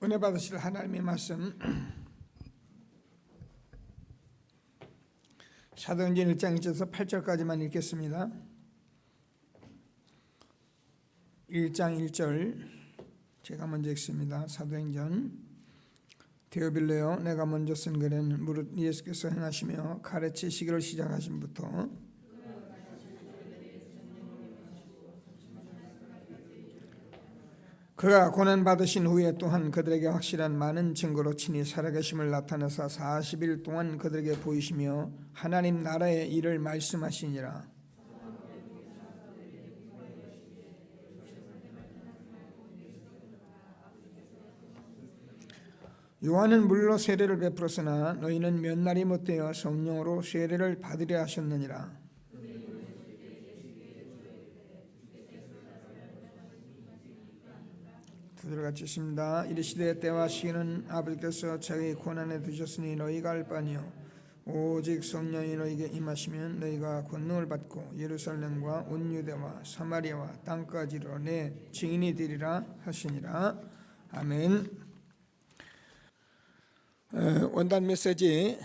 은혜 받으실 하나님의 말씀 사도행전 1장 1절에서 8절까지만 읽겠습니다. 1장 1절 제가 먼저 읽습니다. 사도행전 데오빌레요 내가 먼저 쓴 글에는 무릇 예수께서 행하시며 가르치시기를 시작하심부터 그가 고난받으신 후에 또한 그들에게 확실한 많은 증거로 친히 살아계심을 나타내사 40일 동안 그들에게 보이시며 하나님 나라의 일을 말씀하시니라. 요한은 물로 세례를 베풀었으나 너희는 몇 날이 못되어 성령으로 세례를 받으려 하셨느니라. 두들 같이 있습니다. 이르시되 때와 시기는 아버지께서 자기 고난에 두셨으니 너희가 알 바니요 오직 성령이 너희에게 임하시면 너희가 권능을 받고 예루살렘과 온 유대와 사마리아와 땅까지로 내 증인이 되리라 하시니라. 아멘. 원단 메시지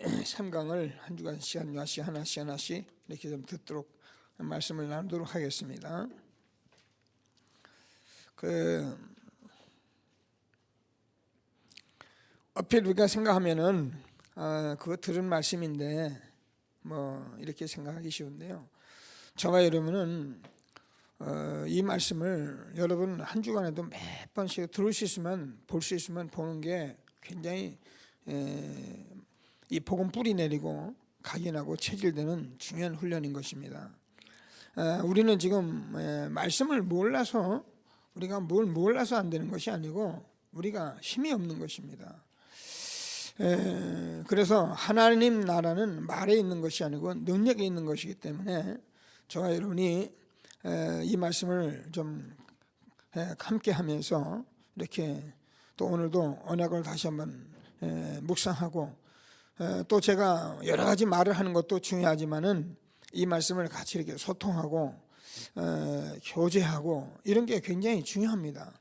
3강을 한 주간씩 하나씩 이렇게 좀 듣도록 말씀을 나누도록 하겠습니다. 어필 우리가 생각하면은 그거 들은 말씀인데 뭐 이렇게 생각하기 쉬운데요. 저와 여러분은 이 말씀을 여러분 한 주간에도 몇 번씩 들을 수 있으면 볼 수 있으면 보는 게 굉장히 이 복음 뿌리 내리고 각인하고 체질되는 중요한 훈련인 것입니다. 우리는 지금 말씀을 몰라서 우리가 뭘 몰라서 안 되는 것이 아니고 우리가 힘이 없는 것입니다. 그래서 하나님 나라는 말에 있는 것이 아니고 능력에 있는 것이기 때문에 저와 여러분이 이 말씀을 좀 함께 하면서 이렇게 또 오늘도 언약을 다시 한번 묵상하고 또 제가 여러 가지 말을 하는 것도 중요하지만은 이 말씀을 같이 이렇게 소통하고 교제하고 이런 게 굉장히 중요합니다.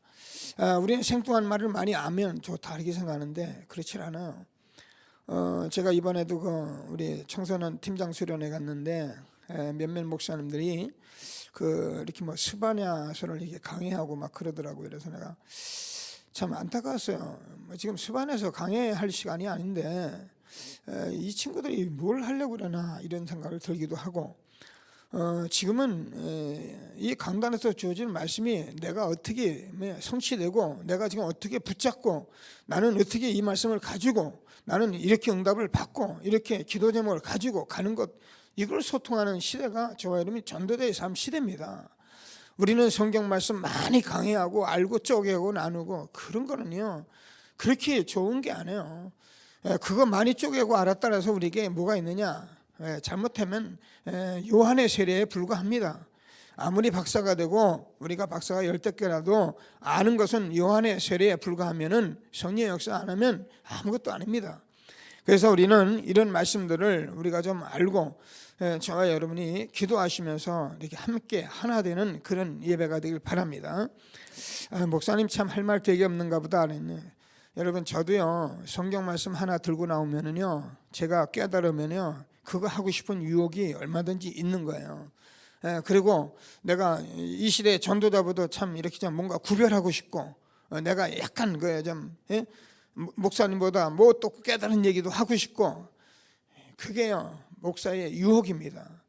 우리는 생뚱한 말을 많이 알면 좋다 이렇게 생각하는데 그렇지 않아요. 제가 이번에도 우리 청소년 팀장 수련회 갔는데 몇몇 목사님들이 이렇게 뭐 스바냐서를 이렇게 강의하고 막 그러더라고요. 그래서 내가 참 안타까웠어요. 지금 스바냐서 강의할 시간이 아닌데 이 친구들이 뭘 하려고 그러나 이런 생각을 들기도 하고 지금은 이 강단에서 주어진 말씀이 내가 어떻게 성취되고 내가 지금 어떻게 붙잡고 나는 어떻게 이 말씀을 가지고 나는 이렇게 응답을 받고 이렇게 기도 제목을 가지고 가는 것 이걸 소통하는 시대가 저와 여러분이 전도자의 삶 시대입니다. 우리는 성경 말씀 많이 강의하고 알고 쪼개고 나누고 그런 거는요 그렇게 좋은 게 아니에요. 그거 많이 쪼개고 알았다 해서 우리에게 뭐가 있느냐? 잘못하면 요한의 세례에 불과합니다. 아무리 박사가 되고 우리가 박사가 10개라도 아는 것은 요한의 세례에 불과하면은 성령의 역사 안 하면 아무것도 아닙니다. 그래서 우리는 이런 말씀들을 우리가 좀 알고 저와 여러분이 기도하시면서 이렇게 함께 하나 되는 그런 예배가 되길 바랍니다. 목사님 참 할 말 되게 없는가 보다. 여러분 저도요 성경 말씀 하나 들고 나오면은요 제가 깨달으면요 그거 하고 싶은 유혹이 얼마든지 있는 거예요. 그리고 내가 이 시대의 전도자보다 참 이렇게 좀 뭔가 구별하고 싶고 내가 약간 좀 목사님보다 뭐 또 깨달은 얘기도 하고 싶고 그게요 목사의 유혹입니다.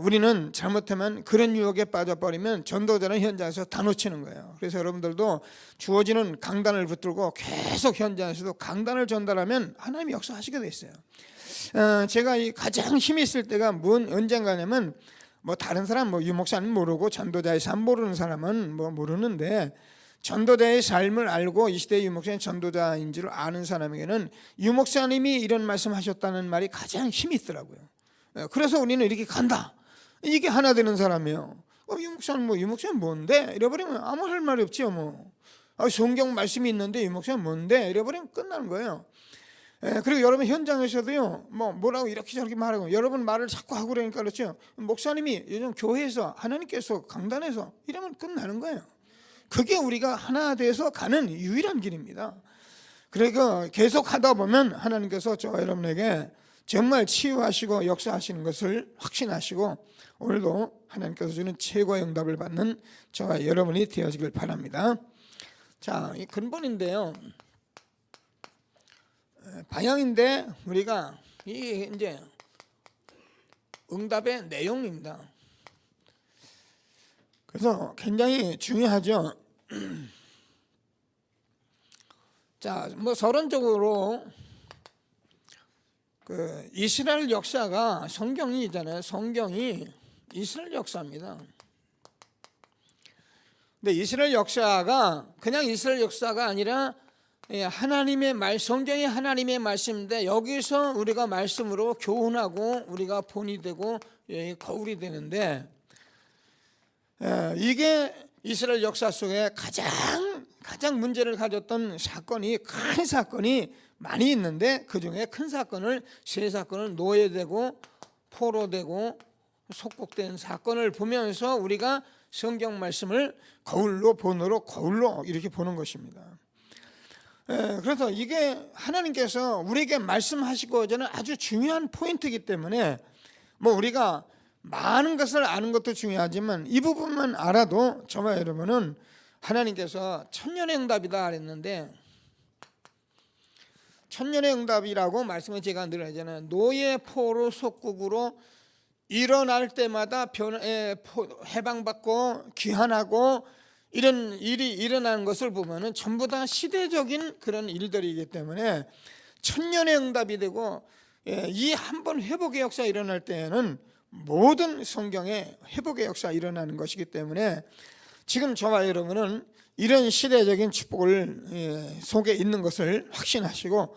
우리는 잘못하면 그런 유혹에 빠져버리면 전도자는 현장에서 다 놓치는 거예요. 그래서 여러분들도 주어지는 강단을 붙들고 계속 현장에서도 강단을 전달하면 하나님이 역사하시게 돼 있어요. 제가 가장 힘이 있을 때가 언젠가냐면 뭐 다른 사람 유 목사님 모르고 전도자의 삶 모르는 사람은 뭐 모르는데 전도자의 삶을 알고 이 시대의 유 목사님 전도자인 줄 아는 사람에게는 유 목사님이 이런 말씀하셨다는 말이 가장 힘이 있더라고요. 그래서 우리는 이렇게 간다. 이게 하나 되는 사람이에요. 유 목사님 뭔데? 이래버리면 아무 할 말이 없지요. 성경 말씀이 있는데 유 목사님 뭔데? 이래버리면 끝나는 거예요. 그리고 여러분 현장에서도요 뭐라고 이렇게 저렇게 말하고 여러분 말을 자꾸 하고 그러니까 그렇죠. 목사님이 요즘 교회에서 하나님께서 강단에서 이러면 끝나는 거예요. 그게 우리가 하나 돼서 가는 유일한 길입니다. 그러니까 계속 하다 보면 하나님께서 저와 여러분에게 정말 치유하시고 역사하시는 것을 확신하시고 오늘도 하나님께서 주는 최고의 응답을 받는 저와 여러분이 되어지길 바랍니다. 자, 이 근본인데요. 방향인데 우리가 이 이제 응답의 내용입니다. 그래서 굉장히 중요하죠. 자, 뭐 서론적으로 그 이스라엘 역사가 성경이잖아요. 성경이 이스라엘 역사입니다. 근데 이스라엘 역사가 그냥 이스라엘 역사가 아니라 하나님의 말, 성경이 하나님의 말씀인데 여기서 우리가 말씀으로 교훈하고 우리가 본이 되고 거울이 되는데 이게 이스라엘 역사 속에 가장 문제를 가졌던 사건이 큰 사건이 많이 있는데 그 중에 큰 사건을 세 사건을 노예되고 포로되고 속국된 사건을 보면서 우리가 성경 말씀을 거울로 이렇게 보는 것입니다. 그래서 이게 하나님께서 우리에게 말씀하시고자는 아주 중요한 포인트이기 때문에 뭐 우리가 많은 것을 아는 것도 중요하지만 이 부분만 알아도 저와 여러분은 하나님께서 천년의 응답이다 그랬는데 천년의 응답이라고 말씀을 제가 늘 하잖아요. 노예 포로 속국으로 일어날 때마다 해방받고 귀환하고 이런 일이 일어나는 것을 보면은 전부 다 시대적인 그런 일들이기 때문에 천년의 응답이 되고 이 한 번 회복의 역사 일어날 때에는 모든 성경의 회복의 역사 일어나는 것이기 때문에 지금 저와 여러분은 이런 시대적인 축복을 속에 있는 것을 확신하시고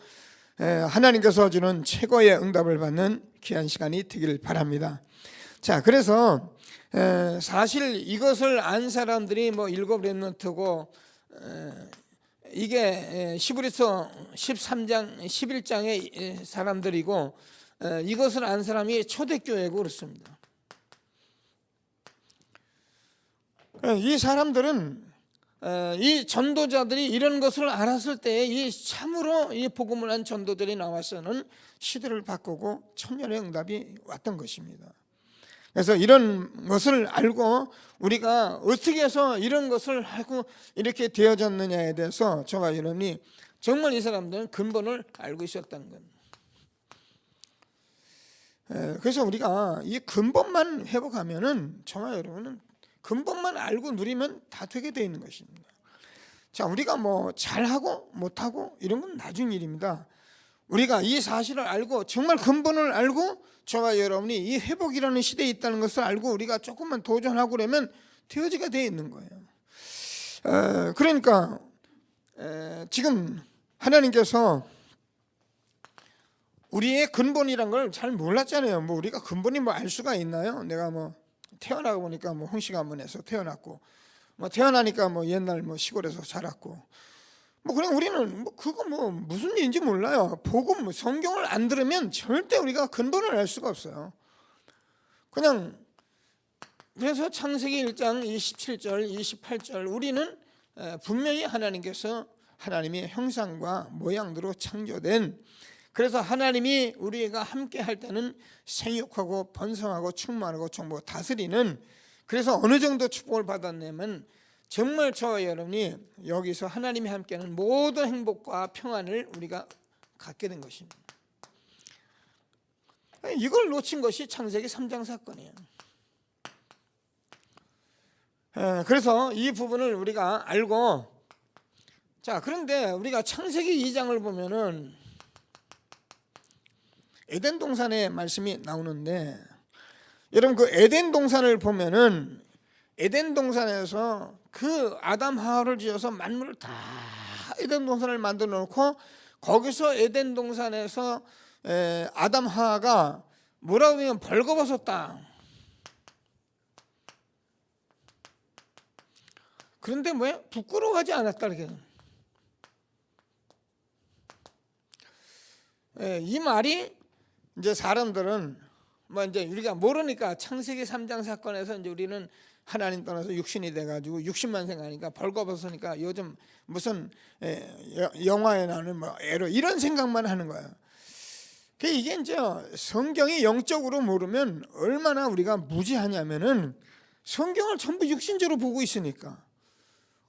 하나님께서 주는 최고의 응답을 받는 귀한 시간이 되길 바랍니다. 자, 그래서 사실 이것을 안 사람들이 뭐 일곱 렘넌트고 이게 히브리서 13장 11장의 사람들이고 이것을 안 사람이 초대교회고 그렇습니다. 이 사람들은 이 전도자들이 이런 것을 알았을 때 이 참으로 이 복음을 한 전도들이 나와서는 시대를 바꾸고 천년의 응답이 왔던 것입니다. 그래서 이런 것을 알고 우리가 어떻게 해서 이런 것을 하고 이렇게 되어졌느냐에 대해서 저와 여러분이 정말 이 사람들은 근본을 알고 있었다는 겁니다. 그래서 우리가 이 근본만 회복하면은 저와 여러분은 근본만 알고 누리면 다 되게 되어 있는 것입니다. 자, 우리가 뭐 잘하고 못하고 이런 건 나중 일입니다. 우리가 이 사실을 알고 정말 근본을 알고 저와 여러분이 이 회복이라는 시대에 있다는 것을 알고 우리가 조금만 도전하고 그러면 되어지게 되어 있는 거예요. 그러니까 지금 하나님께서 우리의 근본이란 걸 잘 몰랐잖아요. 뭐 우리가 근본이 뭐 알 수가 있나요? 내가 뭐 태어나고 보니까 뭐 홍시가문에서 태어났고 뭐 태어나니까 뭐 옛날 뭐 시골에서 자랐고 뭐 그냥 우리는 뭐 그거 뭐 무슨 일인지 몰라요. 복음 성경을 안 들으면 절대 우리가 근본을 알 수가 없어요. 그냥 그래서 창세기 1장 27절 28절 우리는 분명히 하나님께서 하나님의 형상과 모양대로 창조된 그래서 하나님이 우리가 함께 할 때는 생육하고 번성하고 충만하고 정복하고 다스리는 그래서 어느 정도 축복을 받았냐면 정말 저와 여러분이 여기서 하나님이 함께하는 모든 행복과 평안을 우리가 갖게 된 것입니다. 이걸 놓친 것이 창세기 3장 사건이에요. 그래서 이 부분을 우리가 알고 자 그런데 우리가 창세기 2장을 보면은 에덴 동산의 말씀이 나오는데 여러분 그 에덴 동산을 보면은 에덴 동산에서 그 아담 하와를 지어서 만물을 다 에덴 동산을 만들어 놓고 거기서 에덴 동산에서 아담 하와가 뭐라고 하면 벌거벗었다. 그런데 뭐야? 부끄러워하지 않았다 이렇게. 이 말이 이제 사람들은 뭐 이제 우리가 모르니까 창세기 3장 사건에서 이제 우리는 하나님 떠나서 육신이 돼가지고 육신만 생각하니까 벌거벗으니까 요즘 무슨 영화에 나오는 뭐 에로 이런 생각만 하는 거예요. 이게 이제 성경이 영적으로 모르면 얼마나 우리가 무지하냐면은 성경을 전부 육신적으로 보고 있으니까.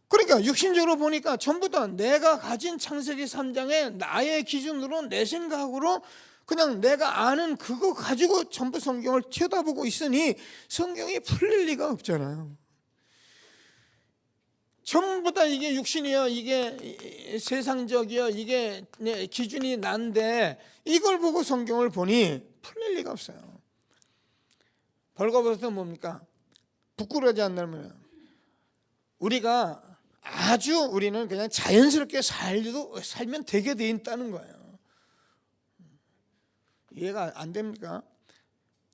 그러니까 육신적으로 보니까 전부 다 내가 가진 창세기 3장에 나의 기준으로 내 생각으로 그냥 내가 아는 그거 가지고 전부 성경을 쳐다보고 있으니 성경이 풀릴 리가 없잖아요. 전부 다 이게 육신이요, 이게 세상적이요, 이게 기준이 난데 이걸 보고 성경을 보니 풀릴 리가 없어요. 벌거벗어서 뭡니까? 부끄러워하지 않는다면 우리가 아주 우리는 그냥 자연스럽게 살면 되게 돼 있다는 거예요. 이해가 안 됩니까?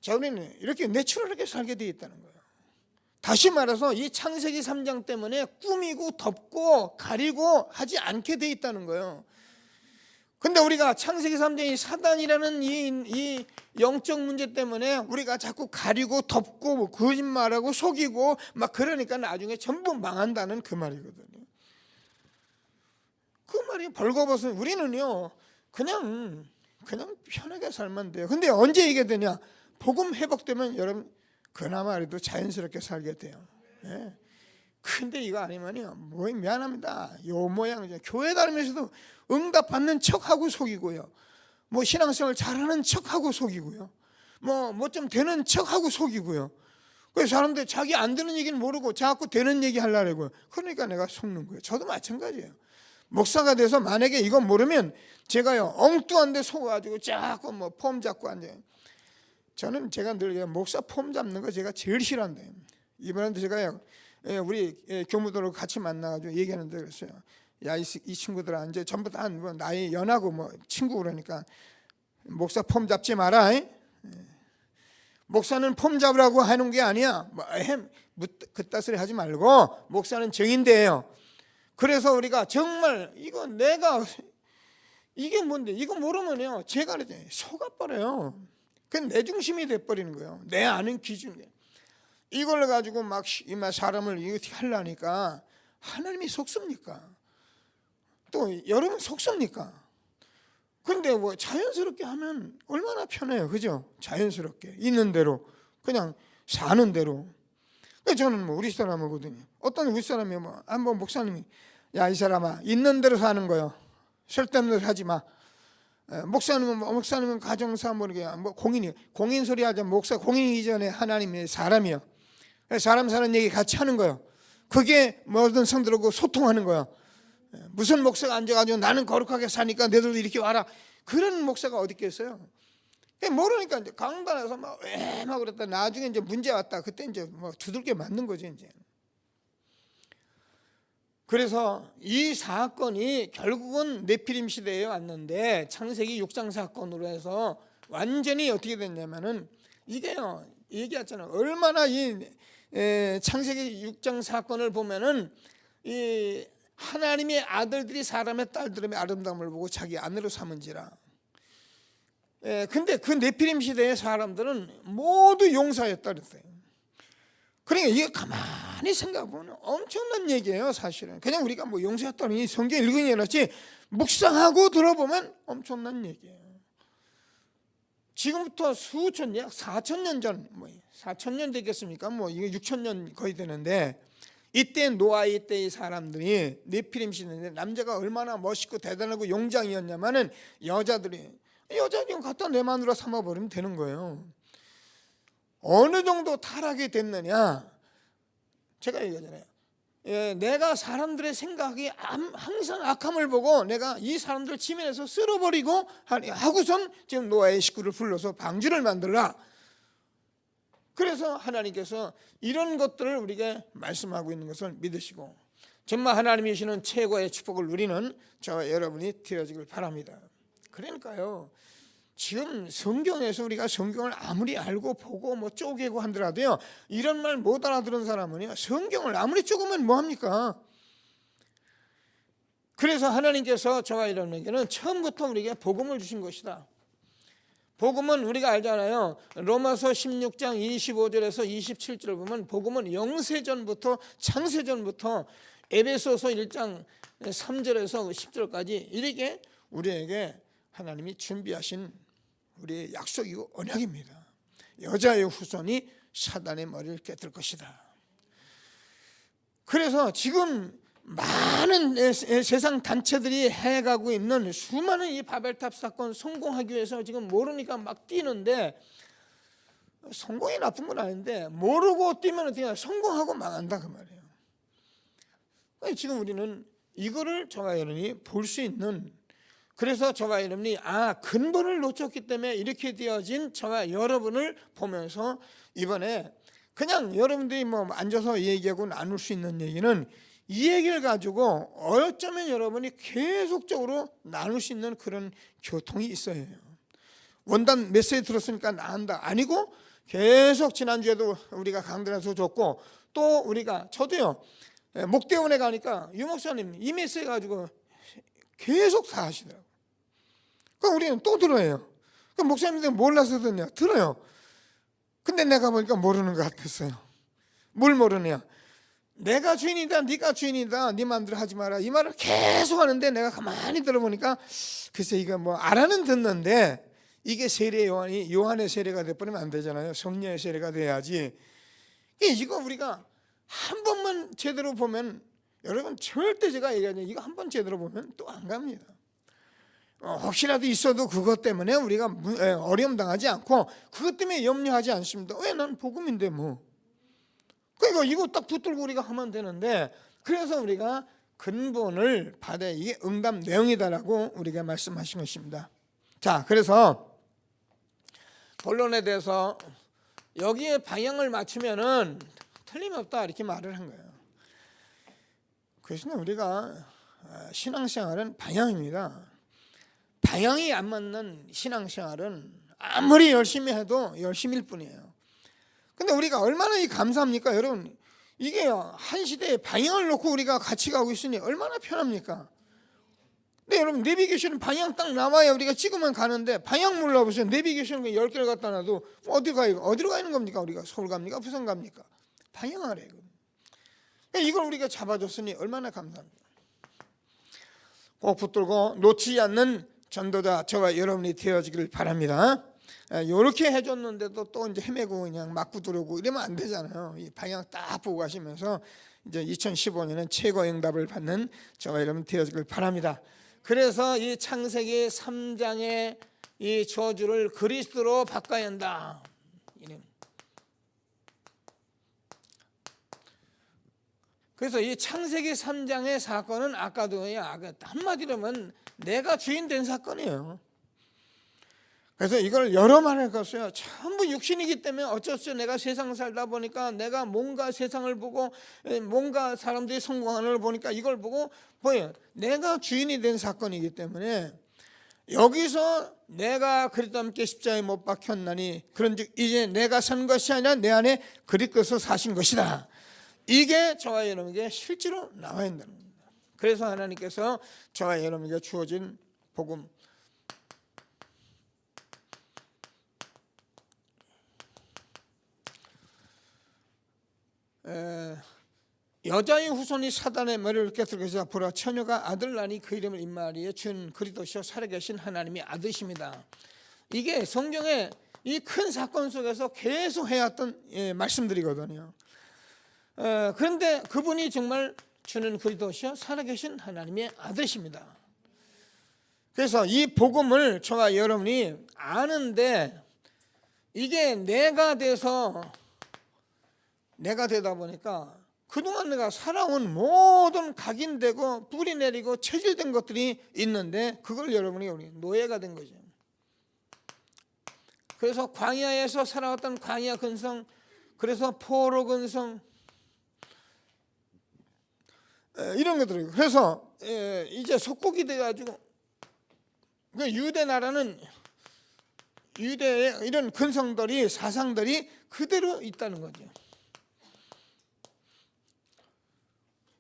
자, 우리는 이렇게 내추럴하게 살게 돼 있다는 거예요. 다시 말해서 이 창세기 3장 때문에 꾸미고 덮고 가리고 하지 않게 돼 있다는 거예요. 근데 우리가 창세기 3장이 사단이라는 이 영적 문제 때문에 우리가 자꾸 가리고 덮고 뭐 거짓말하고 속이고 막 그러니까 나중에 전부 망한다는 그 말이거든요. 그 말이 벌거벗은 우리는요 그냥 편하게 살면 돼요. 근데 언제 이게 되냐? 복음 회복되면 여러분 그나마 그래도 자연스럽게 살게 돼요. 예. 근데 이거 아니면요 뭐 미안합니다. 요 모양이죠. 교회 다니면서도 응답 받는 척하고 속이고요. 뭐 신앙생활 잘하는 척하고 속이고요. 뭐 좀 되는 척하고 속이고요. 그래서 사람들 자기 안 되는 얘기는 모르고 자꾸 되는 얘기 하려고. 그러니까 내가 속는 거예요. 저도 마찬가지예요. 목사가 돼서 만약에 이거 모르면 제가요 엉뚱한데 속아가지고 자꾸 뭐 폼 잡고 앉아요. 저는 제가 늘 목사 폼 잡는 거 제가 제일 싫어한대요. 이번에도 제가요 우리 교무들하고 같이 만나가지고 얘기하는데 그랬어요. 야, 이 친구들아 이제 전부 다 뭐 나이 연하고 뭐 친구 그러니까 목사 폼 잡지 마라. 목사는 폼 잡으라고 하는 게 아니야. 그따 소리 하지 말고 목사는 정인대예요. 그래서 우리가 정말 이거 내가 이게 뭔데 이거 모르면요 제가 속아버려요. 그냥 내 중심이 돼버리는 거예요. 내 아는 기준이. 이걸 가지고 막 사람을 이렇게 하려니까 하나님이 속습니까? 또 여러분 속습니까? 근데 뭐 자연스럽게 하면 얼마나 편해요, 그죠? 자연스럽게 있는 대로 그냥 사는 대로. 저는 뭐 우리 사람이거든요. 어떤 우리 사람이 뭐 한번 목사님이 야, 이 사람아 있는 대로 사는 거요. 쓸데없는 대로 하지 마. 목사님은 가정사 모르게 뭐 공인 소리 하자. 목사 공인이기 전에 하나님의 사람이요. 사람 사는 얘기 같이 하는 거요. 그게 모든 성들하고 소통하는 거요. 무슨 목사가 앉아가지고 나는 거룩하게 사니까 너희들도 이렇게 와라. 그런 목사가 어디 있겠어요? 모르니까 이제 강단에서 막 그랬다. 나중에 이제 문제 왔다. 그때 이제 뭐 두들겨 맞는 거죠 이제. 그래서 이 사건이 결국은 네피림 시대에 왔는데 창세기 6장 사건으로 해서 완전히 어떻게 됐냐면은 이게요 얘기했잖아요. 얼마나 이 창세기 6장 사건을 보면은 이 하나님의 아들들이 사람의 딸들의 아름다움을 보고 자기 아내로 삼은지라. 근데 그 네피림 시대의 사람들은 모두 용사였다 그랬어요. 그러니까 이게 가만히 생각해보면 엄청난 얘기예요 사실은. 그냥 우리가 뭐 용사였다니 성경 읽으니 그렇지 묵상하고 들어보면 엄청난 얘기예요. 지금부터 수천 약 4,000년 전, 뭐 4,000년 되겠습니까? 뭐 이게 6,000년 거의 되는데 이때 노아의 때의 사람들이 네피림 시대인데 남자가 얼마나 멋있고 대단하고 용장이었냐면은 여자들이 좀 갖다 내 마누라 삼아버리면 되는 거예요. 어느 정도 타락이 됐느냐? 제가 얘기하잖아요. 내가 사람들의 생각이 항상 악함을 보고 내가 이 사람들을 지면에서 쓸어버리고 하고선 지금 노아의 식구를 불러서 방주를 만들라. 그래서 하나님께서 이런 것들을 우리에게 말씀하고 있는 것을 믿으시고 정말 하나님이 주시는 최고의 축복을 누리는 저와 여러분이 되어지길 바랍니다. 그러니까요. 지금 성경에서 우리가 성경을 아무리 알고 보고 뭐 쪼개고 한더라도요 이런 말 못 알아들은 사람은요 성경을 아무리 쪼개면 뭐합니까? 그래서 하나님께서 저와 여러분에게는 처음부터 우리에게 복음을 주신 것이다. 복음은 우리가 알잖아요. 로마서 16장 25절에서 27절을 보면 복음은 영세전부터 창세전부터 에베소서 1장 3절에서 10절까지 이렇게 우리에게 하나님이 준비하신 우리의 약속이고 언약입니다. 여자의 후손이 사단의 머리를 깨뜨릴 것이다. 그래서 지금 많은 세상 단체들이 해가고 있는 수많은 이 바벨탑 사건 성공하기 위해서 지금 모르니까 막 뛰는데, 성공이 나쁜 건 아닌데 모르고 뛰면 어떻게 성공하고 망한다 그 말이에요. 지금 우리는 이거를 저와 여러분이 볼 수 있는, 그래서 저와 여러분이 근본을 놓쳤기 때문에 이렇게 되어진 저와 여러분을 보면서 이번에 그냥 여러분들이 뭐 앉아서 얘기하고 나눌 수 있는 얘기는 이 얘기를 가지고 어쩌면 여러분이 계속적으로 나눌 수 있는 그런 교통이 있어야 해요. 원단 메시지 들었으니까 나한다 아니고, 계속 지난주에도 우리가 강단에서 줬고, 또 우리가 저도요 목대원에 가니까 유 목사님 이 메시지 가지고 계속 다 하시더라고요. 그러니까 우리는 또 들어요. 그러니까 목사님들 몰라서 듣냐? 들어요. 근데 내가 보니까 모르는 것 같았어요. 뭘 모르냐? 내가 주인이다, 네가 주인이다, 네 마음대로 하지 마라, 이 말을 계속 하는데 내가 가만히 들어보니까 글쎄 이거 뭐 알아는 듣는데 이게 세례 요한의 세례가 돼버리면 안 되잖아요. 성령의 세례가 돼야지. 이거 우리가 한 번만 제대로 보면, 여러분 절대 제가 얘기하죠, 이거 한 번 제대로 보면 또 안 갑니다. 혹시라도 있어도 그것 때문에 우리가 어려움 당하지 않고 그것 때문에 염려하지 않습니다. 왜? 난 복음인데 뭐. 그러니까 이거 딱 붙들고 우리가 하면 되는데, 그래서 우리가 근본을 받아야 이게 응답 내용이다라고 우리가 말씀하신 것입니다. 자, 그래서 본론에 대해서 여기에 방향을 맞추면은 틀림없다 이렇게 말을 한 거예요. 그래서 우리가 신앙생활은 방향입니다. 방향이 안 맞는 신앙생활은 아무리 열심히 해도 열심일 뿐이에요. 근데 우리가 얼마나 감사합니까 여러분. 이게 한 시대에 방향을 놓고 우리가 같이 가고 있으니 얼마나 편합니까. 근데 여러분 내비게이션은 방향 딱 나와야 우리가 찍으면 가는데, 방향 몰라보세요. 내비게이션 10개를 갖다 놔도 어디로 가는 겁니까? 우리가 서울 갑니까? 부산 갑니까? 방향하래. 이걸 우리가 잡아줬으니 얼마나 감사합니까. 꼭 붙들고 놓치지 않는 전도자 저와 여러분이 되어지기를 바랍니다. 이렇게 해줬는데도 또 이제 헤매고 그냥 맞고 들어오고 이러면 안 되잖아요. 이 방향 딱 보고 가시면서 이제 2015년은 최고의 응답을 받는 저와 여러분 되어지기를 바랍니다. 그래서 이 창세기 3장의 이 저주를 그리스도로 바꿔야 한다. 그래서 이 창세기 3장의 사건은 아까도 한마디로 하면 내가 주인 된 사건이에요. 그래서 이걸 여러 말을 했어요. 전부 육신이기 때문에 어쩔 수 없이 내가 세상 살다 보니까 내가 뭔가 세상을 보고 뭔가 사람들이 성공하는 걸 보니까 이걸 보고 뭐예요? 내가 주인이 된 사건이기 때문에 여기서 내가 그리스도와 함께 십자가에 못 박혔나니 그런즉 이제 내가 산 것이 아니라 내 안에 그리스도께서 사신 것이다. 이게 저와 여러분에게 실제로 나와야 한다는 겁니다. 그래서 하나님께서 저와 여러분에게 주어진 복음, 여자의 후손이 사단의 머리를 깨뜨려서 보라 처녀가 아들 낳으니 그 이름을 임마리에 준 그리스도시요 살아계신 하나님의 아들이십니다. 이게 성경의 이 큰 사건 속에서 계속 해왔던 말씀들이거든요. 그런데 그분이 정말 주는 그리스도시요 살아계신 하나님의 아들이십니다. 그래서 이 복음을 저와 여러분이 아는데, 이게 내가 되다 보니까 그동안 내가 살아온 모든 각인되고 뿌리 내리고 체질된 것들이 있는데 그걸 여러분이 노예가 된 거죠. 그래서 광야에서 살아왔던 광야 근성, 그래서 포로 근성, 이런 것들이, 그래서 이제 속국이 돼가지고 유대 나라는 유대의 이런 근성들이 사상들이 그대로 있다는 거죠.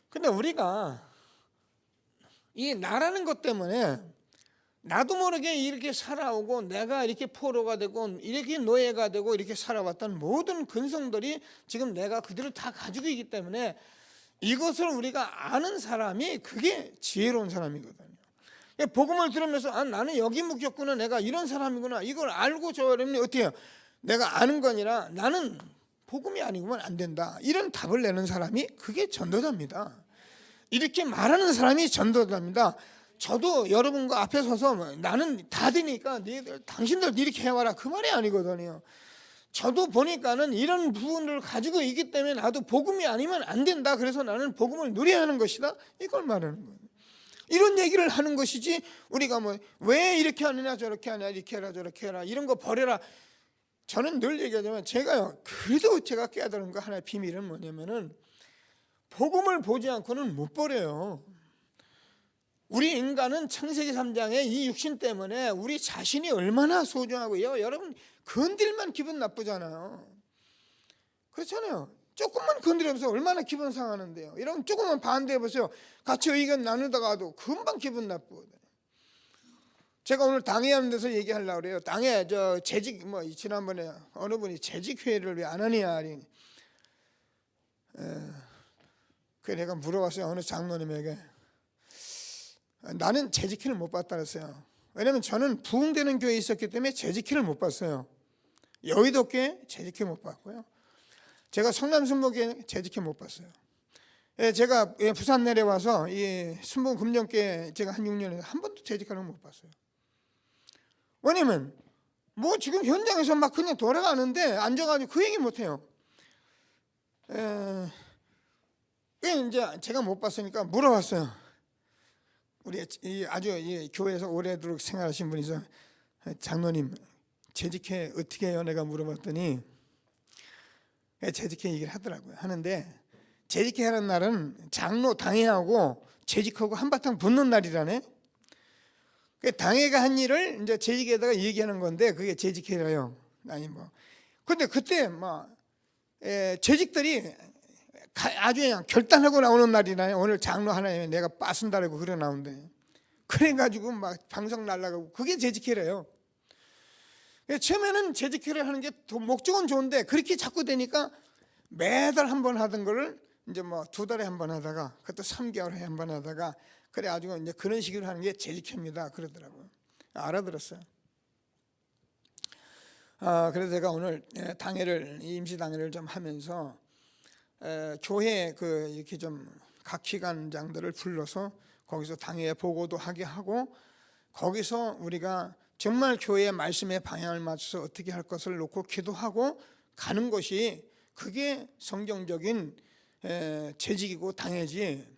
근데 우리가 이 나라는 것 때문에 나도 모르게 이렇게 살아오고 내가 이렇게 포로가 되고 이렇게 노예가 되고 이렇게 살아왔던 모든 근성들이 지금 내가 그대로 다 가지고 있기 때문에 이것을 우리가 아는 사람이 그게 지혜로운 사람이거든요. 복음을 들으면서 나는 여기 묶였구나, 내가 이런 사람이구나, 이걸 알고 저 여러분이 어떻게 해요? 내가 아는 거 아니라 나는 복음이 아니고만 안 된다, 이런 답을 내는 사람이 그게 전도자입니다. 이렇게 말하는 사람이 전도자입니다. 저도 여러분과 앞에 서서 나는 다 되니까 당신들 이렇게 해와라, 그 말이 아니거든요. 저도 보니까는 이런 부분을 가지고 있기 때문에 나도 복음이 아니면 안 된다, 그래서 나는 복음을 누려야 하는 것이다, 이걸 말하는 거예요. 이런 얘기를 하는 것이지, 우리가 왜 이렇게 하느냐 저렇게 하냐, 이렇게 해라 저렇게 해라, 이런 거 버려라. 저는 늘 얘기하지만 제가요, 그래도 제가 깨달은 거 하나의 비밀은 뭐냐면은 복음을 보지 않고는 못 버려요. 우리 인간은 창세기 3장에 이 육신 때문에 우리 자신이 얼마나 소중하고요, 여러분 건들면 기분 나쁘잖아요. 그렇잖아요. 조금만 건드려보세요, 얼마나 기분 상하는데요. 여러분 조금만 반대해보세요, 같이 의견 나누다가도 금방 기분 나쁘거든요. 제가 오늘 당회하는 데서 얘기하려고 그래요. 당회 재직 지난번에 어느 분이 재직회의를 왜 안 하느냐, 그래 내가 물어봤어요, 어느 장로님에게. 나는 재직회를 못 봤다 그랬어요. 왜냐하면 저는 부흥되는 교회에 있었기 때문에 재직회를 못 봤어요. 여의도교회 재직회 못 봤고요. 제가 성남순복교회 재직회 못 봤어요. 제가 부산 내려와서 이 순복 금정교회 제가 한 6년에 한 번도 재직하는 걸 못 봤어요. 왜냐면 지금 현장에서 막 그냥 돌아가는데 앉아가지고 그 얘기 못 해요. 이제 제가 못 봤으니까 물어봤어요. 우리 아주 교회에서 오래도록 생활하신 분이서, 장로님 재직회 어떻게 해요? 내가 물어봤더니 재직회 얘기를 하더라고요. 하는데 재직회 하는 날은 장로 당회하고 재직하고 한바탕 붙는 날이라네. 당회가 한 일을 이제 재직에다가 얘기하는 건데 그게 재직회래요. 아니 근데 그때 재직들이 아주 그냥 결단하고 나오는 날이나요. 오늘 장로 하나에 내가 빠순다라고 그래 나온대. 그래가지고 막 방송 날라가고 그게 재직회래요. 처음에는 재직회를 하는 게 목적은 좋은데 그렇게 자꾸 되니까 매달 한 번 하던 거를 이제 2달에 한 번 하다가 그것도 3개월에 한 번 하다가 그래가지고 이제 그런 식으로 하는 게 재직회입니다, 그러더라고요. 알아들었어요. 그래서 제가 오늘 당회를, 임시 당회를 좀 하면서 교회 이렇게 좀 각 기관장들을 불러서 거기서 당회 보고도 하게 하고, 거기서 우리가 정말 교회의 말씀의 방향을 맞춰서 어떻게 할 것을 놓고 기도하고 가는 것이 그게 성경적인 재직이고 당회지.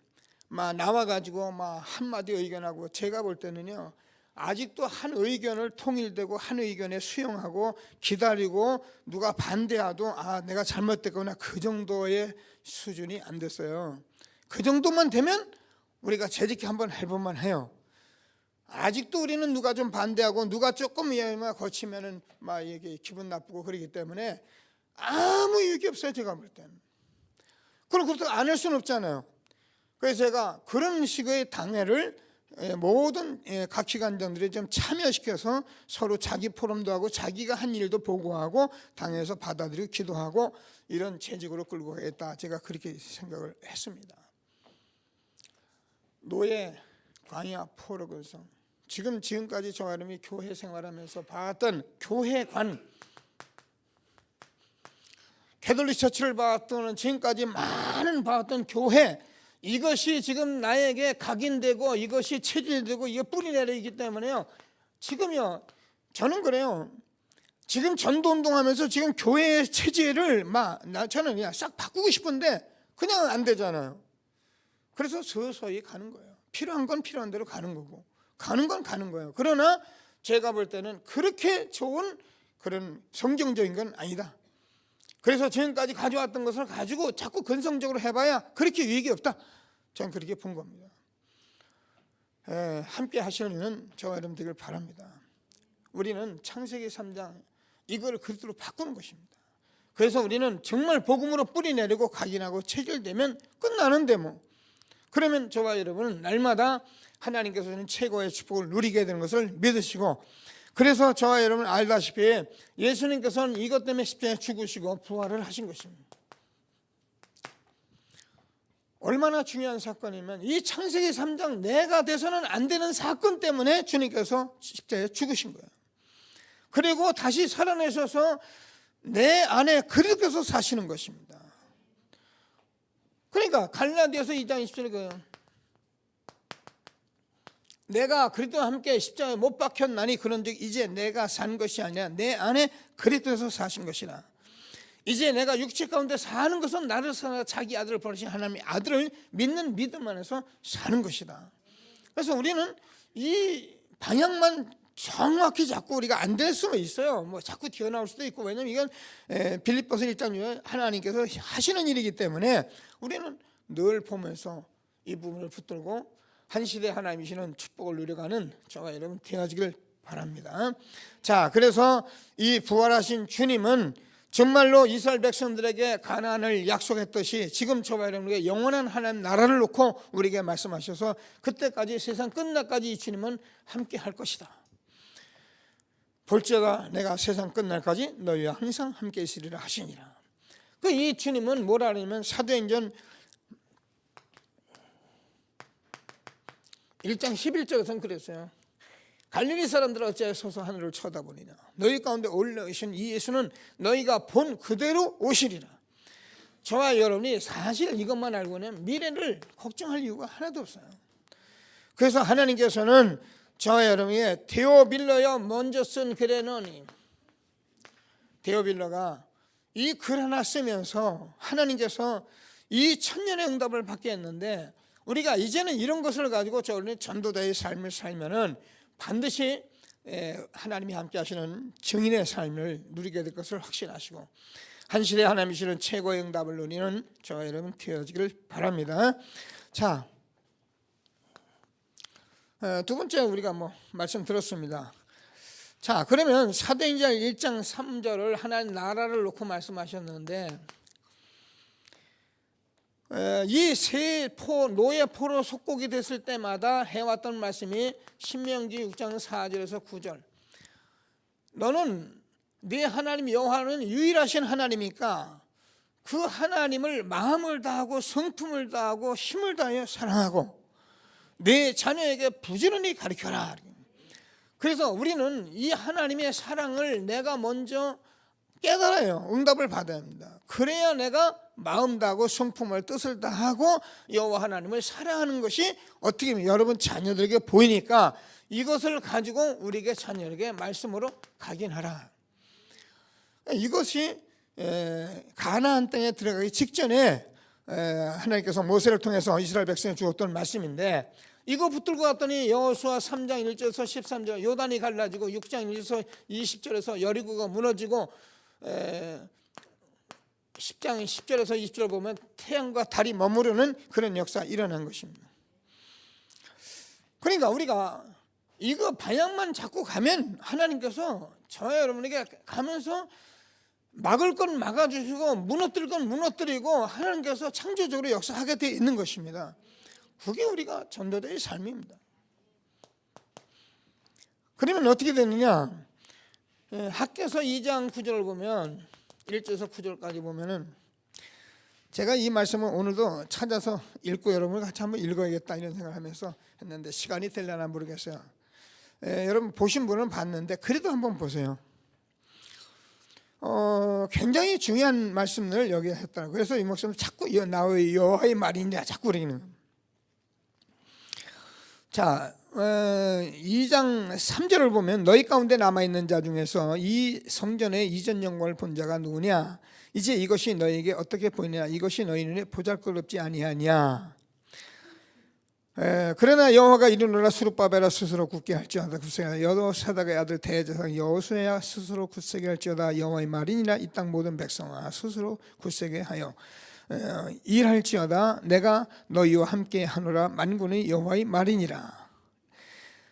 나와가지고 한마디 의견하고, 제가 볼 때는요 아직도 한 의견을 통일되고 한 의견에 수용하고 기다리고 누가 반대하도 내가 잘못됐거나 그 정도의 수준이 안 됐어요. 그 정도만 되면 우리가 재직회 한번 해볼만 해요. 아직도 우리는 누가 좀 반대하고 누가 조금 거치면은 이게 기분 나쁘고 그러기 때문에 아무 유익이 없어요, 제가 볼 때는. 그럼 그렇다고 안 할 수는 없잖아요. 그래서 제가 그런 식의 당회를 모든 각 기관장들이 좀 참여시켜서 서로 자기 포럼도 하고 자기가 한 일도 보고하고 당회에서 받아들이고 기도하고 이런 재직으로 끌고 가겠다, 제가 그렇게 생각을 했습니다. 노예, 광야, 포로 근성, 지금까지 저 사람이 교회 생활하면서 봤던 교회관, 캐톨릭 처치를 봤던, 지금까지 많은 봤던 교회, 이것이 지금 나에게 각인되고 이것이 체질되고 이게 뿌리내리기 때문에요. 지금요, 저는 그래요. 지금 전도운동하면서 지금 교회의 체질을 저는 그냥 싹 바꾸고 싶은데 그냥 안 되잖아요. 그래서 서서히 가는 거예요. 필요한 건 필요한 대로 가는 거고, 가는 건 가는 거예요. 그러나 제가 볼 때는 그렇게 좋은 그런 성경적인 건 아니다. 그래서 지금까지 가져왔던 것을 가지고 자꾸 근성적으로 해봐야 그렇게 유익이 없다, 저는 그렇게 본 겁니다. 함께 하시는 저와 여러분 되길 바랍니다. 우리는 창세기 3장 이걸 그리스도로 바꾸는 것입니다. 그래서 우리는 정말 복음으로 뿌리 내리고 각인하고 체질되면 끝나는데 그러면 저와 여러분은 날마다 하나님께서는 최고의 축복을 누리게 되는 것을 믿으시고, 그래서 저와 여러분 알다시피 예수님께서는 이것 때문에 십자가에 죽으시고 부활을 하신 것입니다. 얼마나 중요한 사건이면 이 창세기 3장 내가 돼서는 안 되는 사건 때문에 주님께서 십자가에 죽으신 거예요. 그리고 다시 살아내셔서 내 안에 그리스도께서 사시는 것입니다. 그러니까 갈라디아서 2장 20절에 그래요. 내가 그리스도와 함께 십자가에 못 박혔나니 그런즉 이제 내가 산 것이 아니라 내 안에 그리스도에서 사신 것이라. 이제 내가 육체 가운데 사는 것은 나를 사나 자기 아들을 보내신 하나님의 아들을 믿는 믿음 안에서 사는 것이다. 그래서 우리는 이 방향만 정확히 잡고 우리가 안 될 수는 있어요. 뭐 자꾸 튀어나올 수도 있고, 왜냐면 이건 빌립보서 1장 6에 하나님께서 하시는 일이기 때문에 우리는 늘 보면서 이 부분을 붙들고 한 시대 하나님이시는 축복을 누려가는 저와 여러분 되어지길 바랍니다. 자, 그래서 이 부활하신 주님은 정말로 이스라엘 백성들에게 가나안을 약속했듯이 지금 저와 여러분에게 영원한 하나님 나라를 놓고 우리에게 말씀하셔서 그때까지 세상 끝날까지 이 주님은 함께 할 것이다. 볼지어다 내가 세상 끝날까지 너희와 항상 함께 있으리라 하시니라. 그 이 주님은 뭐라 하냐면 사도행전 1장 11절에서는 그랬어요. 갈릴리 사람들 어찌하여 서서 하늘을 쳐다보니냐. 너희 가운데 올라오신 이 예수는 너희가 본 그대로 오시리라. 저와 여러분이 사실 이것만 알고는 미래를 걱정할 이유가 하나도 없어요. 그래서 하나님께서는 저와 여러분에게 데오빌러여 먼저 쓴 글에는, 데오빌러가 이 글 하나 쓰면서 하나님께서 이 천년의 응답을 받게 했는데, 우리가 이제는 이런 것을 가지고 저는 전도자의 삶을 살면은 반드시 하나님이 함께 하시는 증인의 삶을 누리게 될 것을 확신하시고 한 시대 하나님이시는 최고의 응답을 누리는 저와 여러분 되어지기를 바랍니다. 자, 두 번째 우리가 말씀 들었습니다. 자, 그러면 사도행전 1장 3절을 하나님 나라를 놓고 말씀하셨는데, 이 세 노예 포로 속국이 됐을 때마다 해왔던 말씀이 신명기 6장 4절에서 9절. 너는 네 하나님 여호와는 유일하신 하나님이니까 그 하나님을 마음을 다하고 성품을 다하고 힘을 다하여 사랑하고 네 자녀에게 부지런히 가르쳐라. 그래서 우리는 이 하나님의 사랑을 내가 먼저 깨달아요. 응답을 받아야 합니다. 그래야 내가 마음 다하고 성품을 뜻을 다하고 여호와 하나님을 사랑하는 것이 어떻게 보면 여러분 자녀들에게 보이니까 이것을 가지고 우리에게 자녀에게 말씀으로 각인하라. 이것이 가나안 땅에 들어가기 직전에 하나님께서 모세를 통해서 이스라엘 백성에 주었던 말씀인데, 이거 붙들고 갔더니 여호수아 3장 1절에서 13절 요단이 갈라지고 6장 1절에서 20절에서 여리고가 무너지고 10장 10절에서 20절 보면 태양과 달이 머무르는 그런 역사가 일어난 것입니다. 그러니까 우리가 이거 방향만 잡고 가면 하나님께서 저와 여러분에게 가면서 막을 건 막아주시고 무너뜨릴 건 무너뜨리고 하나님께서 창조적으로 역사하게 되어 있는 것입니다. 그게 우리가 전도자의 삶입니다. 그러면 어떻게 되느냐? 학개서 2장 9절을 보면 1절에서 9절까지 보면은, 제가 이 말씀을 오늘도 찾아서 읽고 여러분과 같이 한번 읽어야겠다 이런 생각을 하면서 했는데 시간이 되려나 모르겠어요. 여러분 보신 분은 봤는데 그래도 한번 보세요. 굉장히 중요한 말씀을 여기 했더라고요. 그래서 이 목사님 자꾸 나의 여호와의 말이냐 자꾸 그러는 거예요. 자, 2장 3절을 보면 너희 가운데 남아있는 자 중에서 이 성전의 이전 영광을 본 자가 누구냐? 이제 이것이 너희에게 어떻게 보이느냐? 이것이 너희 눈에 보잘것없지 아니하냐? 그러나 여호와가 이르노라 수룹바벨아 스스로 굳게 할지어다 굳세게 여호사닥의 아들 대제사장 여호수아야 스스로 굳세게 할지어다 여호와의 말이니라 이 땅 모든 백성아 스스로 굳세게 하여 일할지어다 내가 너희와 함께 하노라 만군의 여호와의 말이니라.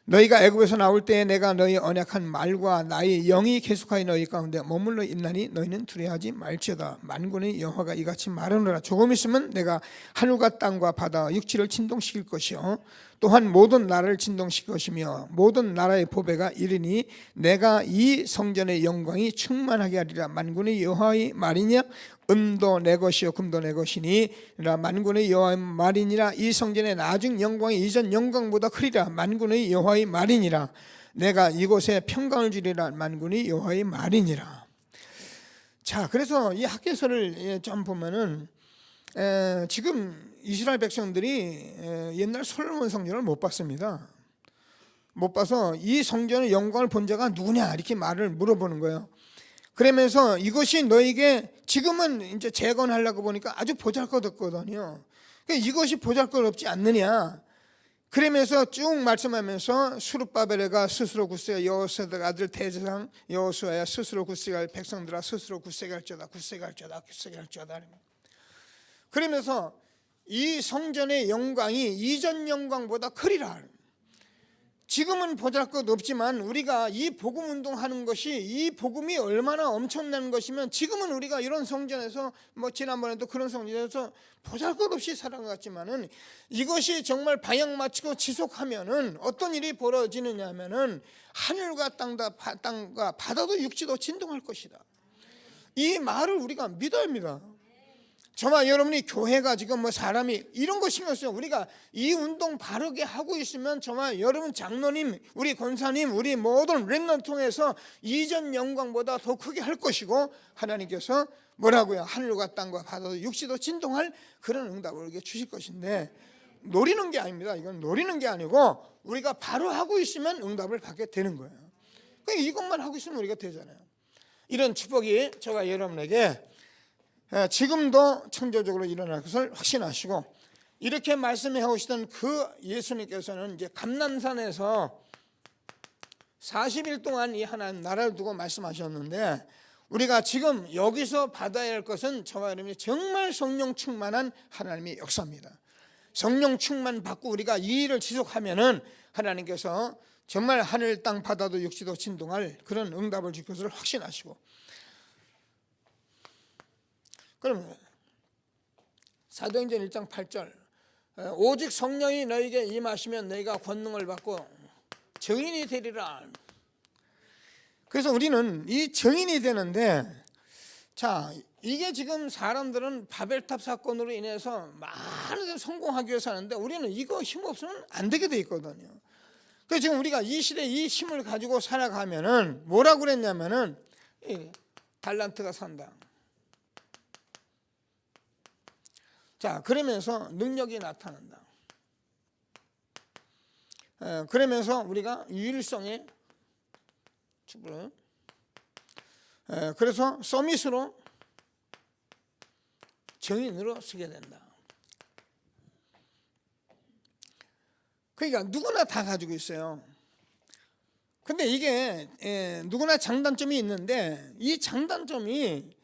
너희가 애굽에서 나올 때에 내가 너희 언약한 말과 나의 영이 계속하여 너희 가운데 머물러 있나니 너희는 두려워하지 말지어다. 만군의 여호와가 이같이 말하노라. 조금 있으면 내가 하늘과 땅과 바다 육지를 진동시킬 것이요 또한 모든 나라를 진동시킬 것이며 모든 나라의 보배가 이르니 내가 이 성전의 영광이 충만하게 하리라. 만군의 여호와의 말이냐? 은도 내 것이요 금도 내 것이니라. 만군의 여호와의 말이니라. 이 성전의 나중 영광이 이전 영광보다 크리라. 만군의 여호와의 말이니라. 내가 이곳에 평강을 주리라. 만군의 여호와의 말이니라. 자, 그래서 이 학개서를 좀 보면은 지금 이스라엘 백성들이 옛날 솔로몬 성전을 못 봤습니다. 못 봐서 이 성전의 영광을 본 자가 누구냐 이렇게 말을 물어보는 거예요. 그러면서 이것이 너에게 지금은 이제 재건하려고 보니까 아주 보잘것없거든요. 그러니까 이것이 보잘것없지 않느냐. 그러면서 쭉 말씀하면서 스룹바벨가 스스로 굳세게 여호수아의 아들 대제사장 여호수아야 스스로 굳세게 할 백성들아 스스로 굳세게 할지어다. 굳세게 할지어다. 굳세게 할지어다. 그러면서 이 성전의 영광이 이전 영광보다 크리라. 지금은 보잘것없지만 우리가 이 복음 운동하는 것이 이 복음이 얼마나 엄청난 것이면 지금은 우리가 이런 성전에서 지난번에도 그런 성전에서 보잘것없이 살아갔지만은 이것이 정말 방향 맞추고 지속하면은 어떤 일이 벌어지느냐 하면은 하늘과 땅과 바다도 육지도 진동할 것이다. 이 말을 우리가 믿어야 합니다. 정말 여러분이 교회가 지금 사람이 이런 거 신경 써요. 우리가 이 운동 바르게 하고 있으면 정말 여러분 장로님, 우리 권사님, 우리 모든 렘넌트 통해서 이전 영광보다 더 크게 할 것이고 하나님께서 뭐라고요? 하늘과 땅과 바다도 육지도 진동할 그런 응답을 우리에게 주실 것인데 노리는 게 아닙니다. 이건 노리는 게 아니고 우리가 바로 하고 있으면 응답을 받게 되는 거예요. 그러니까 이것만 하고 있으면 우리가 되잖아요. 이런 축복이 저와 여러분에게 지금도 창조적으로 일어날 것을 확신하시고 이렇게 말씀해 오시던 그 예수님께서는 이제 감람산에서 40일 동안 이 하나님 나라를 두고 말씀하셨는데 우리가 지금 여기서 받아야 할 것은 저와 여러분이 정말 성령 충만한 하나님의 역사입니다. 성령 충만 받고 우리가 이 일을 지속하면은 하나님께서 정말 하늘 땅 바다도 육지도 진동할 그런 응답을 줄 것을 확신하시고 그러면 사도행전 1장 8절 오직 성령이 너에게 임하시면 너희가 권능을 받고 증인이 되리라. 그래서 우리는 이 증인이 되는데 자 이게 지금 사람들은 바벨탑 사건으로 인해서 많은 데 성공하기 위해서 하는데 우리는 이거 힘 없으면 안 되게 돼 있거든요. 그래서 지금 우리가 이 시대에 이 힘을 가지고 살아가면은 뭐라고 그랬냐면은 달란트가 산다. 자, 그러면서 능력이 나타난다. 그러면서 우리가 유일성에 그래서 서밋으로 정인으로 서게 된다. 그러니까 누구나 다 가지고 있어요. 근데 이게 누구나 장단점이 있는데 이 장단점이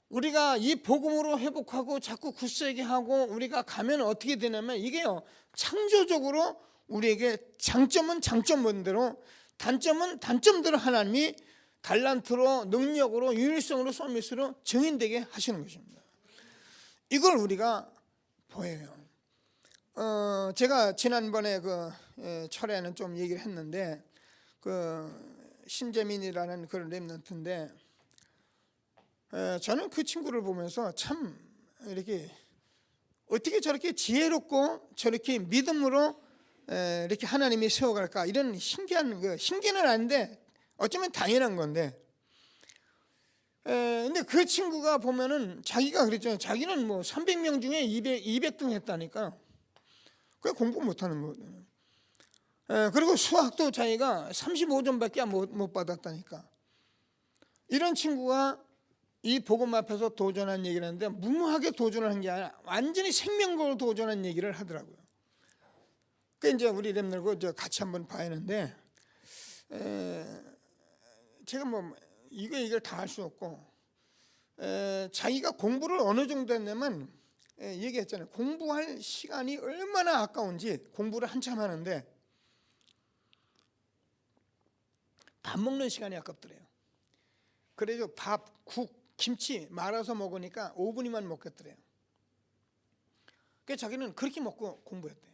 우리가 이 복음으로 회복하고 자꾸 굳세게 하고 우리가 가면 어떻게 되냐면 이게요 창조적으로 우리에게 장점은 장점대로 단점은 단점대로 하나님이 달란트로 능력으로 유일성으로 서밋으로 증인되게 하시는 것입니다. 이걸 우리가 보여요. 제가 지난번에 그 철회는 좀 얘기를 했는데 그 심재민이라는 그런 렘넌트인데 저는 그 친구를 보면서 참 이렇게 어떻게 저렇게 지혜롭고 저렇게 믿음으로 이렇게 하나님이 세워갈까 이런 신기한 신기는 아닌데 어쩌면 당연한 건데 근데 그 친구가 보면은 자기가 그랬잖아요. 자기는 뭐 300명 중에 200등 했다니까. 그게 공부 못하는 거거든요. 그리고 수학도 자기가 35점밖에 못 받았다니까. 이런 친구가 이 복음 앞에서 도전한 얘기를 하는데 무모하게 도전을 한 게 아니라 완전히 생명으로 도전한 얘기를 하더라고요. 그 이제 우리 렘널고 같이 한번 봐야 하는데 제가 뭐 이걸 다 할 수 없고 자기가 공부를 어느 정도 했냐면 얘기했잖아요. 공부할 시간이 얼마나 아까운지 공부를 한참 하는데 밥 먹는 시간이 아깝더래요. 그래서 밥, 국, 김치 말아서 먹으니까 5분이면 먹겠더래요. 그래서 자기는 그렇게 먹고 공부했대요.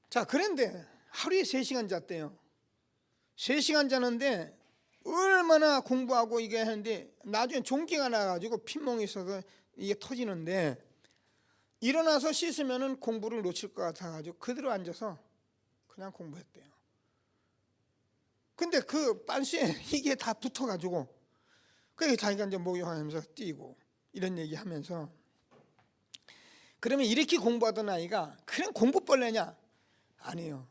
자, 그런데 하루에 3시간 잤대요. 3시간 자는데 얼마나 공부하고 이게 하는데 나중에 종기가 나가지고 핏멍이 있어서 이게 터지는데 일어나서 씻으면은 공부를 놓칠 것 같아가지고 그대로 앉아서 그냥 공부했대요. 근데 그 빤스에 이게 다 붙어가지고 그래서 자기가 이제 목욕하면서 뛰고 이런 얘기하면서 그러면 이렇게 공부하던 아이가 그냥 공부벌레냐? 아니에요.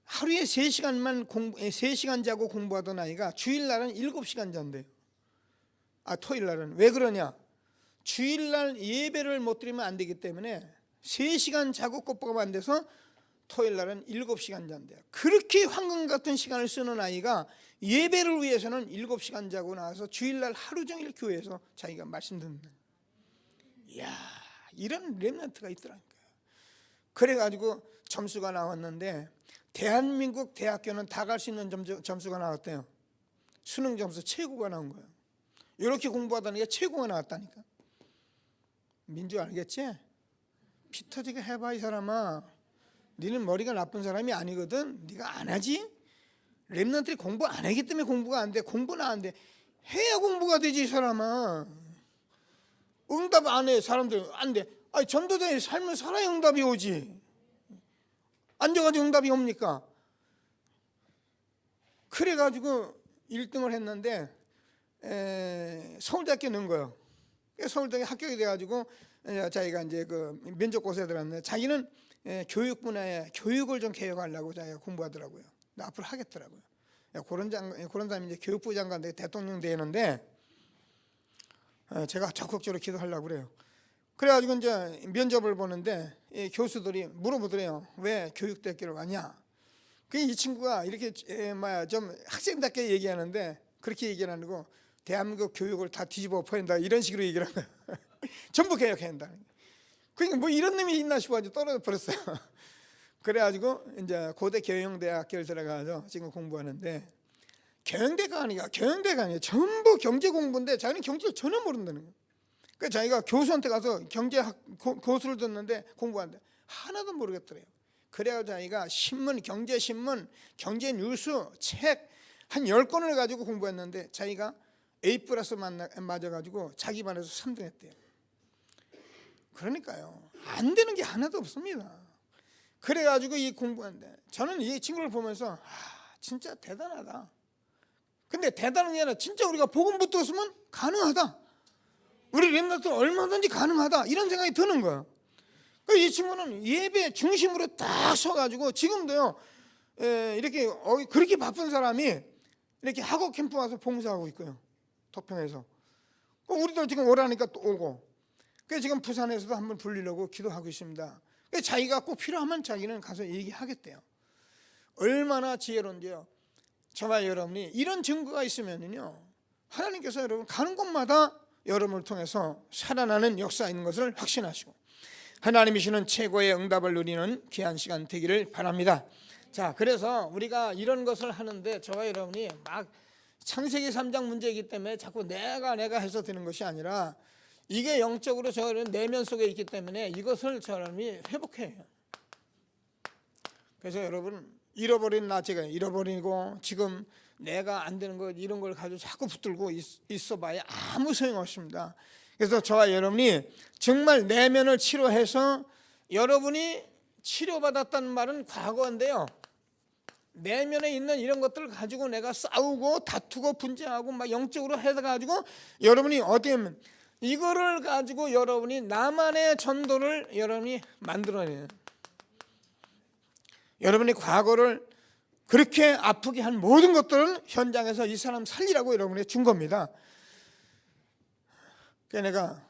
하루에 3시간 자고 공부하던 아이가 주일날은 7시간 잔대요. 토요일날은. 왜 그러냐? 주일날 예배를 못 드리면 안 되기 때문에 3시간 자고 꼼꼼하면 안 돼서 토요일날은 7시간 잔대요. 그렇게 황금 같은 시간을 쓰는 아이가 예배를 위해서는 7시간 자고 나와서 주일날 하루 종일 교회에서 자기가 말씀 듣는. 이야, 이런 렘넌트가 있더라니까요. 그래가지고 점수가 나왔는데 대한민국 대학교는 다 갈 수 있는 점수가 나왔대요. 수능 점수 최고가 나온 거예요. 이렇게 공부하다는 게 최고가 나왔다니까. 민주 알겠지? 피 터지게 해봐 이 사람아. 니는 머리가 나쁜 사람이 아니거든. 네가 안 하지? 렘넌트들이 공부 안 하기 때문에 공부가 안 돼. 공부는 안 돼. 해야 공부가 되지 이 사람아. 응답 안 해 사람들 안 돼. 전도자의 삶을 살아야 응답이 오지. 앉아가지고 응답이 옵니까? 그래가지고 1등을 했는데 서울대학교 넣은 거예요. 서울대학교 합격이 돼가지고 자기가 이제 그 면접고사에 들어갔는데 자기는 교육 분야에 교육을 좀 개혁하려고 자기가 공부하더라고요. 앞으로 하겠더라고요. 그런 사람이 이제 교육부 장관 되 대통령 되는데 제가 적극적으로 기도하려고 그래요. 그래가지고 이제 면접을 보는데 교수들이 물어보더래요. 왜 교육대학교를 왔냐? 이 친구가 이렇게 좀 학생답게 얘기하는데 그렇게 얘기를 안 하고 대한민국 교육을 다 뒤집어 엎어낸다 이런 식으로 얘기를 한 거예요. 전부 개혁해야 한다. 그러니까 뭐 이런 놈이 있나 싶어가지고 떨어져 버렸어요. 그래가지고 이제 고대 경영대학교를 들어가서 지금 공부하는데 경영대가 아니야. 전부 경제 공부인데 자기는 경제를 전혀 모른다는 거예요. 그러니까 자기가 교수한테 가서 경제학 고수를 듣는데 공부하는데 하나도 모르겠더래요. 그래가지고 자기가 신문, 경제신문, 경제뉴스, 책 한 10권을 가지고 공부했는데 자기가 A+ 맞아가지고 자기 반에서 3등 했대요. 그러니까요. 안 되는 게 하나도 없습니다. 그래가지고 이 공부하는데 저는 이 친구를 보면서 진짜 대단하다. 근데 대단한 게 아니라 진짜 우리가 복음 붙었으면 가능하다. 우리 렘넌트 얼마든지 가능하다. 이런 생각이 드는 거예요. 이 친구는 예배 중심으로 딱 서가지고 지금도요. 이렇게 그렇게 바쁜 사람이 이렇게 학업 캠프 와서 봉사하고 있고요. 토평에서. 우리도 지금 오라니까 또 오고. 그래서 지금 부산에서도 한번 불리려고 기도하고 있습니다. 그래서 자기가 꼭 필요하면 자기는 가서 얘기하겠대요. 얼마나 지혜로운데요. 저와 여러분이 이런 증거가 있으면요. 하나님께서 여러분 가는 곳마다 여러분을 통해서 살아나는 역사 있는 것을 확신하시고 하나님이 주시는 최고의 응답을 누리는 귀한 시간 되기를 바랍니다. 자, 그래서 우리가 이런 것을 하는데 저와 여러분이 막 창세기 3장 문제이기 때문에 자꾸 내가 해서 되는 것이 아니라 이게 영적으로 저는 내면 속에 있기 때문에 이것을 저놈이 회복해야 해요. 그래서 여러분 잃어버린 제가 잃어버리고 지금 내가 안 되는 거 이런 걸 가지고 자꾸 붙들고 있어봐야 아무 소용없습니다. 그래서 저와 여러분이 정말 내면을 치료해서 여러분이 치료받았다는 말은 과거인데요. 내면에 있는 이런 것들을 가지고 내가 싸우고 다투고 분쟁하고 막 영적으로 해가지고 여러분이 어디면 이거를 가지고 여러분이 나만의 전도를 여러분이 만들어내는 여러분이 과거를 그렇게 아프게 한 모든 것들은 현장에서 이 사람 살리라고 여러분이 준 겁니다. 그래서 내가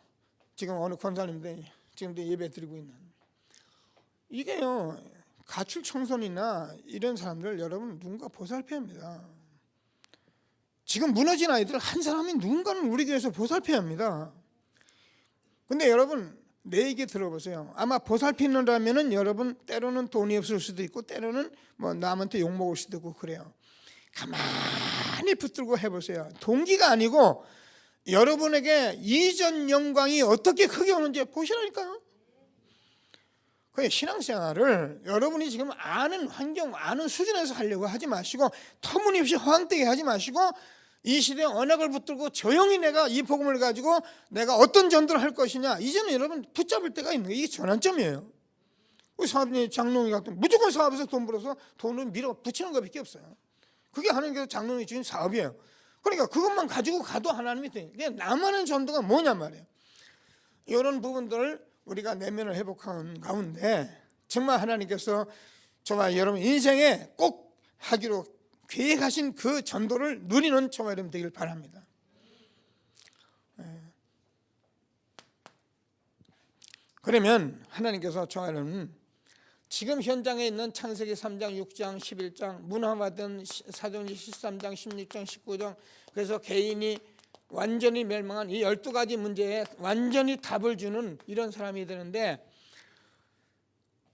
지금 어느 권사님들 지금도 예배 드리고 있는 이게요. 가출 청소년이나 이런 사람들 여러분 누군가 보살펴야 합니다. 지금 무너진 아이들 한 사람이 누군가는 우리 교회에서 보살펴야 합니다. 근데 여러분 내 얘기 들어보세요. 아마 보살피느라면은 여러분 때로는 돈이 없을 수도 있고 때로는 뭐 남한테 욕 먹을 수도 있고 그래요. 가만히 붙들고 해보세요. 동기가 아니고 여러분에게 이전 영광이 어떻게 크게 오는지 보시라니까요. 그 신앙생활을 여러분이 지금 아는 환경, 아는 수준에서 하려고 하지 마시고 터무니없이 허황되게 하지 마시고 이 시대에 언약을 붙들고 조용히 내가 이 복음을 가지고 내가 어떤 전도를 할 것이냐, 이제는 여러분 붙잡을 때가 있는 게 이게 전환점이에요. 우리 사업이 장로님 같은 무조건 사업에서 돈 벌어서 돈을 밀어붙이는 것밖에 없어요. 그게 하나님께서 장로님이 주신 사업이에요. 그러니까 그것만 가지고 가도 하나님이 돼요. 남아는 전도가 뭐냐 말이에요. 이런 부분들을 우리가 내면을 회복하는 가운데 정말 하나님께서 정말 여러분 인생에 꼭 하기로 계획하신 그 전도를 누리는 저와 여러분 되길 바랍니다. 그러면 하나님께서 저와 여러분 지금 현장에 있는 창세기 3장, 6장, 11장, 문화화된 사도행전 13장, 16장, 19장, 그래서 개인이 완전히 멸망한 이 12가지 문제에 완전히 답을 주는 이런 사람이 되는데,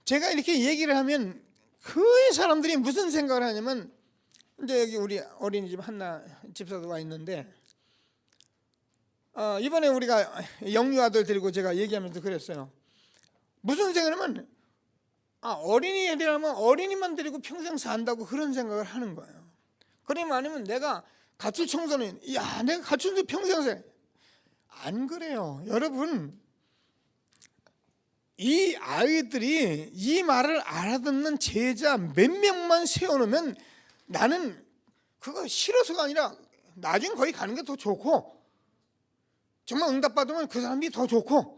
제가 이렇게 얘기를 하면 그 사람들이 무슨 생각을 하냐면, 이제 여기 우리 어린이집 한나 집사도 와 있는데 이번에 우리가 영유 아들 데리고 제가 얘기하면서 그랬어요. 무슨 생각을 하면 어린이 애들하면 어린이만 데리고 평생 산다고 그런 생각을 하는 거예요. 그러면 아니면 내가 가출 청소년, 내가 가출 청소년 평생 살. 안 그래요. 여러분, 이 아이들이 이 말을 알아듣는 제자 몇 명만 세워놓으면 나는 그거 싫어서가 아니라 나중에 거기 가는 게 더 좋고, 정말 응답받으면 그 사람이 더 좋고,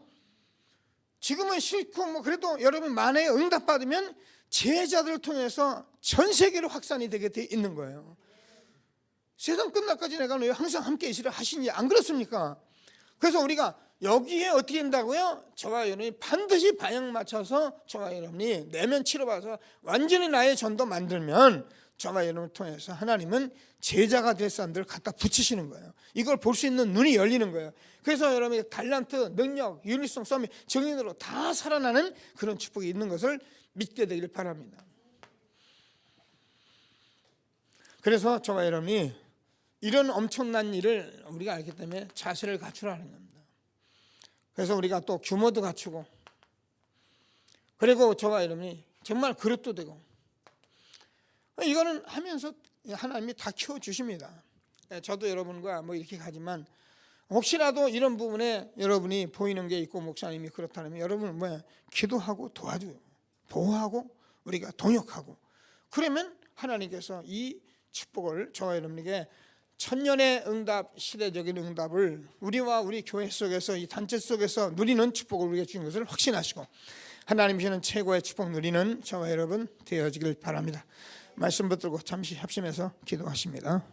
지금은 싫고 뭐 그래도 여러분 만약에 응답받으면 제자들을 통해서 전 세계로 확산이 되게 돼 있는 거예요. 세상 끝날까지 내가 너희 항상 함께 있으려 하시니 안 그렇습니까? 그래서 우리가 여기에 어떻게 된다고요? 저와 여러분이 반드시 방향 맞춰서 저와 여러분이 내면 치러봐서 완전히 나의 전도 만들면 저와 여러분을 통해서 하나님은 제자가 될 사람들을 갖다 붙이시는 거예요. 이걸 볼 수 있는 눈이 열리는 거예요. 그래서 여러분이 달란트, 능력, 윤리성, 썸이 정인으로 다 살아나는 그런 축복이 있는 것을 믿게 되길 바랍니다. 그래서 저와 여러분이 이런 엄청난 일을 우리가 알기 때문에 자세를 갖추라는 겁니다. 그래서 우리가 또 규모도 갖추고, 그리고 저와 여러분이 정말 그릇도 되고, 이거는 하면서 하나님이 다 키워주십니다. 저도 여러분과 뭐 이렇게 가지만 혹시라도 이런 부분에 여러분이 보이는 게 있고 목사님이 그렇다면 여러분은 기도하고 도와줘요. 보호하고 우리가 동역하고, 그러면 하나님께서 이 축복을 저와 여러분에게 천년의 응답, 시대적인 응답을 우리와 우리 교회 속에서 이 단체 속에서 누리는 축복을 우리에게 주신 것을 확신하시고 하나님 주시는 최고의 축복 누리는 저와 여러분 되어지길 바랍니다. 말씀 붙들고 잠시 합심해서 기도하십니다.